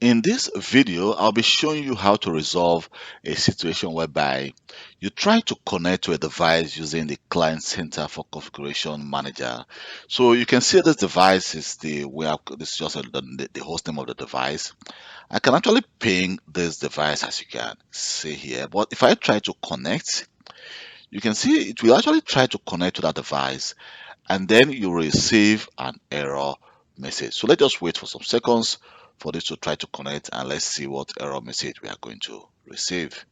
In this video, I'll be showing you how to resolve a situation whereby you try to connect to a device using the Client Center for Configuration Manager. So you can see this device is this is just the host name of the device. I can actually ping this device as you can see here, but if I try to connect, you can see it will actually try to connect to that device and then you receive an error message. So let's just wait for some seconds for this to try to connect and let's see what error message we are going to receive.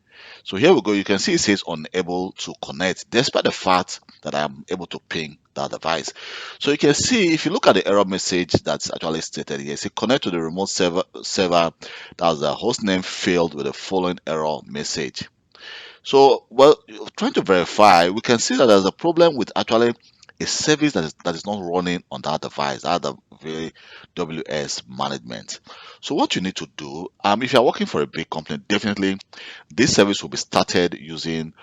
So here we go. You can see it says unable to connect despite the fact that I'm able to ping that device. So you can see if you look at the error message that's actually stated here, say connect to the remote server that's the host name failed with the following error message. So, well, trying to verify, we can see that there's a problem with actually a service that is not running on that device, that the very WS management. So, what you need to do, if you're working for a big company, definitely this service will be started using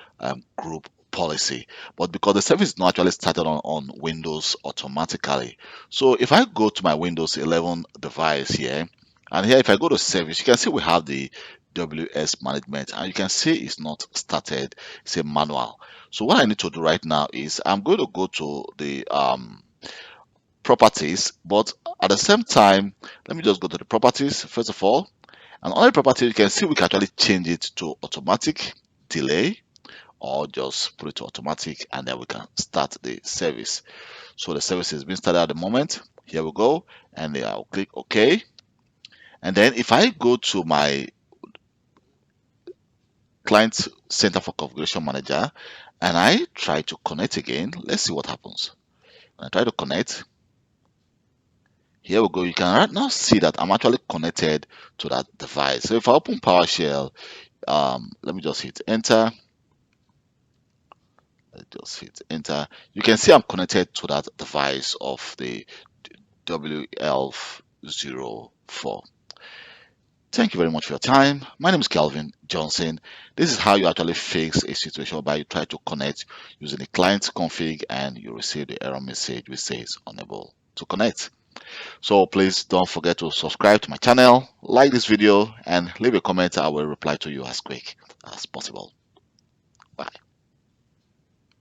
group policy. But because the service is not actually started on Windows automatically, so if I go to my Windows 11 device here, and here if I go to service, you can see we have the WS management and you can see it's not started, it's a manual. So what I need to do right now is I'm going to go to the properties, but at the same time, let me just go to the properties first of all. And on the property, you can see we can actually change it to automatic delay or just put it to automatic and then we can start the service. So the service is being started at the moment. Here we go, and then I'll click OK. And then if I go to my Client Center for Configuration Manager and I try to connect again, let's see what happens. When I try to connect, here we go. You can right now see that I'm actually connected to that device. So if I open PowerShell, let me just hit enter. Let's just hit enter. You can see I'm connected to that device of the WL04. Thank you very much for your time. My name is Kelvin Johnson. This is how you actually fix a situation whereby you try to connect using the client config and you receive the error message which says unable to connect. So please don't forget to subscribe to my channel, like this video, and leave a comment. I will reply to you as quick as possible. Bye.